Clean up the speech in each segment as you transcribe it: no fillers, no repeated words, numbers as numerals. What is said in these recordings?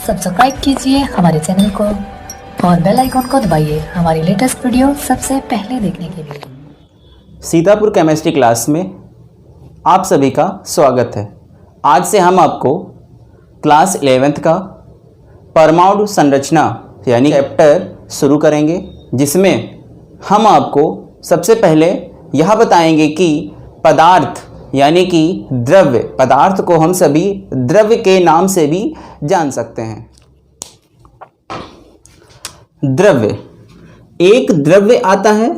Subscribe कीजिए हमारे channel को और बेल आइकन को दबाइए हमारी लेटेस्ट वीडियो सबसे पहले देखने के लिए। सीतापुर केमिस्ट्री क्लास में आप सभी का स्वागत है। आज से हम आपको क्लास 11th का परमाणु संरचना यानी चैप्टर शुरू करेंगे, जिसमें हम आपको सबसे पहले यह बताएंगे कि पदार्थ यानी कि द्रव्य, पदार्थ को हम सभी द्रव्य के नाम से भी जान सकते हैं। द्रव्य, एक द्रव्य आता है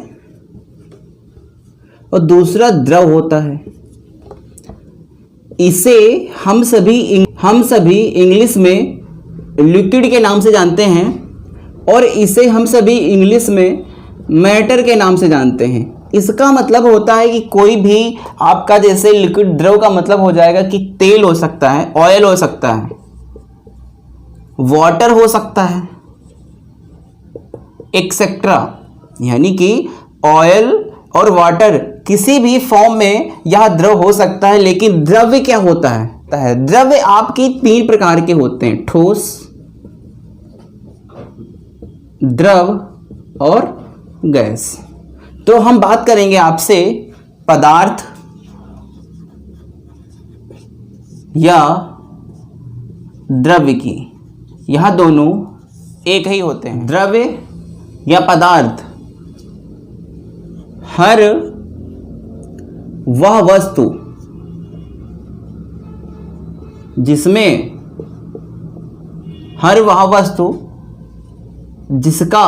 और दूसरा द्रव होता है। इसे हम सभी इंग्लिश में लिक्विड के नाम से जानते हैं और इसे हम सभी इंग्लिश में मैटर के नाम से जानते हैं। इसका मतलब होता है कि कोई भी आपका जैसे लिक्विड, द्रव का मतलब हो जाएगा कि तेल हो सकता है, ऑयल हो सकता है, वाटर हो सकता है, एक्सेट्रा। यानी कि ऑयल और वाटर किसी भी फॉर्म में यह द्रव हो सकता है। लेकिन द्रव्य क्या होता है? द्रव्य आपकी 3 प्रकार के होते हैं: ठोस, द्रव और गैस। तो हम बात करेंगे आपसे पदार्थ या द्रव्य की। यह दोनों एक ही होते हैं। द्रव्य या पदार्थ हर वह वस्तु जिसका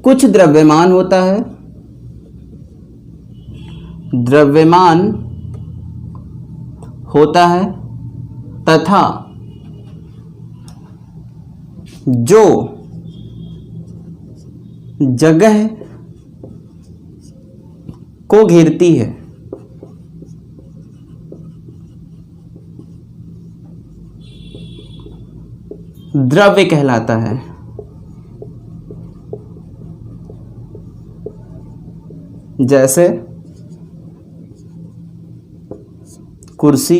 कुछ द्रव्यमान होता है, तथा जो जगह को घेरती है द्रव्य कहलाता है। जैसे कुर्सी,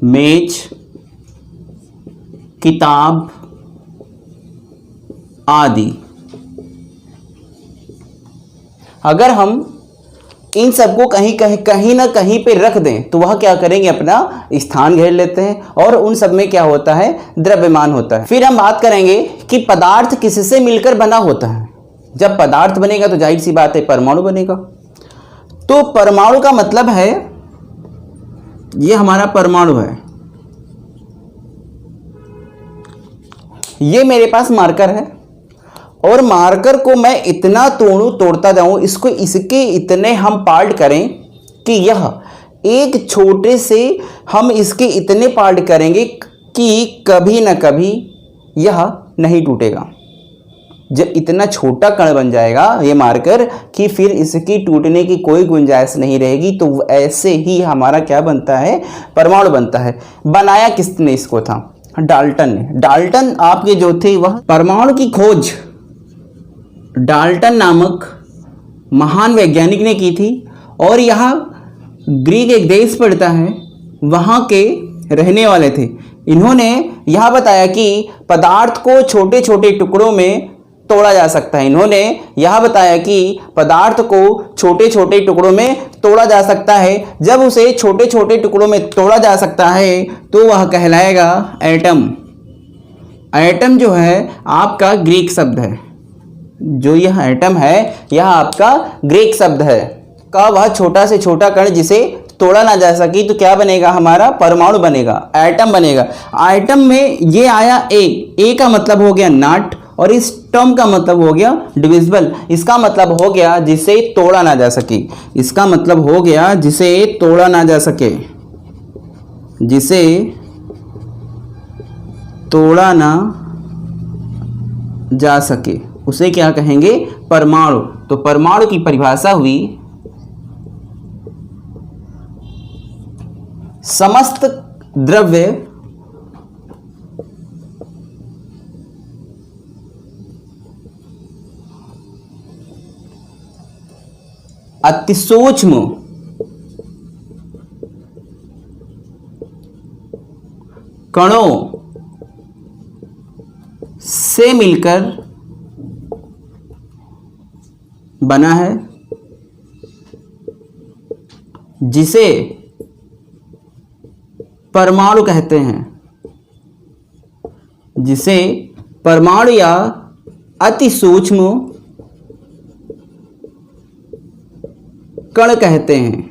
मेज, किताब आदि। अगर हम इन सबको कहीं ना कहीं पे रख दें तो वह क्या करेंगे? अपना स्थान घेर लेते हैं और उन सब में क्या होता है? द्रव्यमान होता है। फिर हम बात करेंगे कि पदार्थ किससे मिलकर बना होता है। जब पदार्थ बनेगा तो जाहिर सी बात है परमाणु बनेगा। तो परमाणु का मतलब है, ये हमारा परमाणु है, ये मेरे पास मार्कर है और मार्कर को मैं इतना तोड़ता जाऊं, इसके इतने हम पार्ट करें कि यह एक छोटे से हम इसके इतने पार्ट करेंगे कि कभी ना कभी यह नहीं टूटेगा। जब इतना छोटा कण बन जाएगा ये मार्कर कि फिर इसकी टूटने की कोई गुंजाइश नहीं रहेगी। तो ऐसे ही हमारा क्या बनता है? परमाणु बनता है। बनाया किसने इसको था? डाल्टन ने। डाल्टन आपके जो थे वह परमाणु की खोज डाल्टन नामक महान वैज्ञानिक ने की थी। और यह ग्रीक एक देश पड़ता है, वहाँ के रहने वाले थे। इन्होंने यह बताया कि पदार्थ को छोटे छोटे टुकड़ों में तोड़ा जा सकता है। इन्होंने यह बताया कि पदार्थ को छोटे छोटे टुकड़ों में तोड़ा जा सकता है। जब उसे छोटे छोटे टुकड़ों में तोड़ा जा सकता है तो वह कहलाएगा एटम। एटम जो है आपका ग्रीक शब्द है। जो यह एटम है यह आपका ग्रीक शब्द है। का वह छोटा से छोटा कण जिसे तोड़ा ना जा सके तो क्या बनेगा? हमारा परमाणु बनेगा, एटम बनेगा। एटम में ये आया ए का मतलब हो गया नॉट और इस टर्म का मतलब हो गया डिविजिबल। इसका मतलब हो गया जिसे तोड़ा ना जा सके। इसका मतलब हो गया जिसे तोड़ा ना जा सके, जिसे तोड़ा ना जा सके उसे क्या कहेंगे? परमाणु। तो परमाणु की परिभाषा हुई समस्त द्रव्य अतिसूक्ष्म कणों से मिलकर बना है, जिसे परमाणु कहते हैं, जिसे परमाणु या अति सूक्ष्म कण कहते हैं।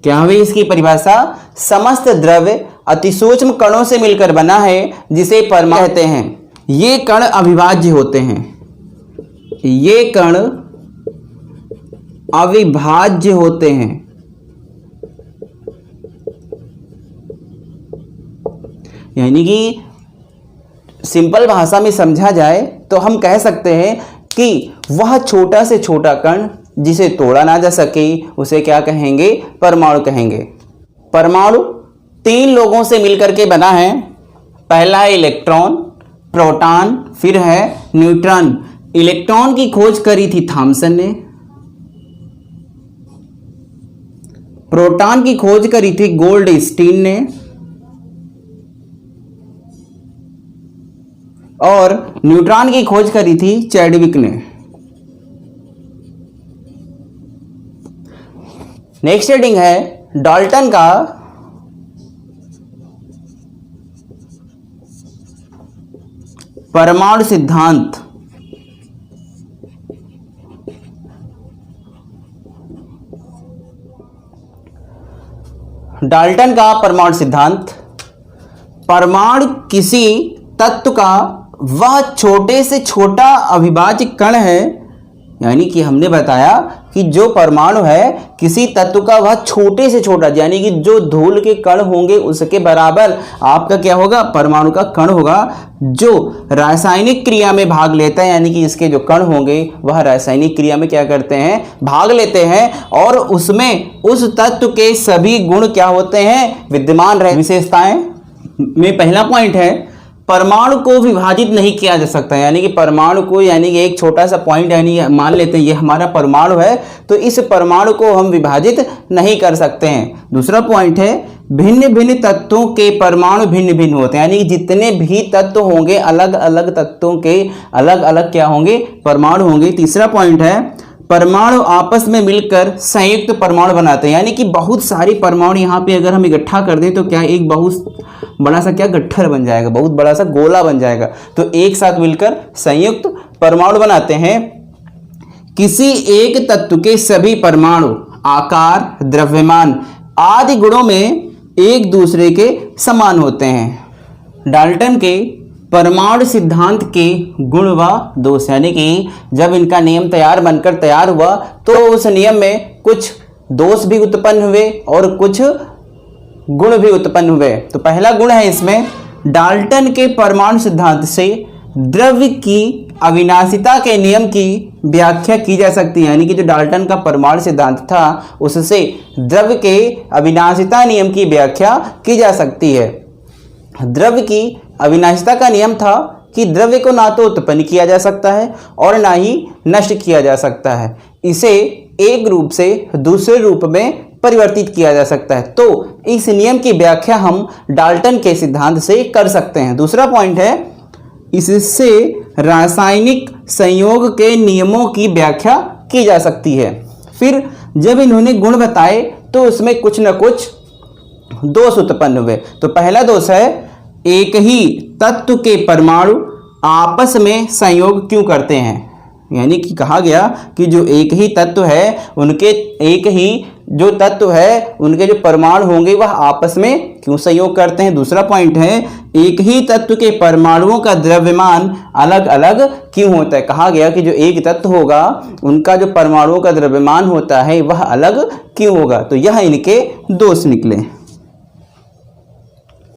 क्या हुई इसकी परिभाषा? समस्त द्रव्य अति सूक्ष्म कणों से मिलकर बना है, जिसे परमाणु कहते हैं। ये कण अविभाज्य होते हैं, ये कण अविभाज्य होते हैं। यानी कि सिंपल भाषा में समझा जाए तो हम कह सकते हैं कि वह छोटा से छोटा कण जिसे तोड़ा ना जा सके उसे क्या कहेंगे? परमाणु कहेंगे। परमाणु 3 लोगों से मिलकर के बना है। पहला है इलेक्ट्रॉन, प्रोटॉन, फिर है न्यूट्रॉन। इलेक्ट्रॉन की खोज करी थी थॉमसन ने, प्रोटॉन की खोज करी थी गोल्डस्टीन ने, और न्यूट्रॉन की खोज करी थी चैडविक ने। नेक्स्ट हेडिंग है डाल्टन का परमाणु सिद्धांत। डाल्टन का परमाणु सिद्धांत। परमाणु किसी तत्व का वह छोटे से छोटा अविभाज्य कण है, यानी कि हमने बताया कि जो परमाणु है किसी तत्व का वह छोटे से छोटा, यानी कि जो धूल के कण होंगे उसके बराबर आपका क्या होगा? परमाणु का कण होगा, जो रासायनिक क्रिया में भाग लेता है। यानी कि इसके जो कण होंगे वह रासायनिक क्रिया में क्या करते हैं? भाग लेते हैं, और उसमें उस तत्व के सभी गुण क्या होते हैं? विद्यमान रहे। विशेषताएं में पहला पॉइंट है परमाणु को विभाजित नहीं किया जा सकता। यानी कि परमाणु को, यानी कि एक छोटा सा पॉइंट, यानी मान लेते हैं ये हमारा परमाणु है, तो इस परमाणु को हम विभाजित नहीं कर सकते हैं। दूसरा पॉइंट है भिन्न भिन्न तत्वों के परमाणु भिन्न भिन्न होते हैं। यानी कि जितने भी तत्व होंगे अलग अलग तत्वों के अलग अलग क्या होंगे? परमाणु होंगे। तीसरा पॉइंट है परमाणु आपस में मिलकर संयुक्त परमाणु बनाते हैं। यानी कि बहुत सारी परमाणु यहाँ पे अगर हम इकट्ठा कर दें तो क्या एक बहुत बड़ा सा क्या गट्ठर बन जाएगा, बहुत बड़ा सा गोला बन जाएगा। तो एक साथ मिलकर संयुक्त परमाणु बनाते हैं। किसी एक तत्व के सभी परमाणु आकार, द्रव्यमान आदि गुणों में एक दूसरे के समान होते हैं। डाल्टन के परमाणु सिद्धांत के गुण व दोष, यानी कि जब इनका नियम बनकर तैयार हुआ तो उस नियम में कुछ दोष भी उत्पन्न हुए और कुछ गुण भी उत्पन्न हुए। तो पहला गुण है इसमें, डाल्टन के परमाणु सिद्धांत से द्रव्य की अविनाशिता के नियम की व्याख्या की जा सकती है। यानी कि जो डाल्टन का परमाणु सिद्धांत था उससे द्रव्य के अविनाशिता नियम की व्याख्या की जा सकती है। द्रव्य की अविनाशिता का नियम था कि द्रव्य को ना तो उत्पन्न किया जा सकता है और ना ही नष्ट किया जा सकता है, इसे एक रूप से दूसरे रूप में परिवर्तित किया जा सकता है। तो इस नियम की व्याख्या हम डाल्टन के सिद्धांत से कर सकते हैं। दूसरा पॉइंट है इससे रासायनिक संयोग के नियमों की व्याख्या की जा सकती है। फिर जब इन्होंने गुण बताए तो उसमें कुछ न कुछ दोष उत्पन्न हुए। तो पहला दोष है एक ही तत्व के परमाणु आपस में संयोग क्यों करते हैं। यानी कि कहा गया कि जो एक ही तत्व है उनके एक ही जो तत्व है उनके जो परमाणु होंगे वह आपस में क्यों संयोग करते हैं। दूसरा पॉइंट है एक ही तत्व के परमाणुओं का द्रव्यमान अलग अलग क्यों होता है। कहा गया कि जो एक तत्व होगा उनका जो परमाणुओं का द्रव्यमान होता है वह अलग क्यों होगा। तो यह इनके दोष निकले।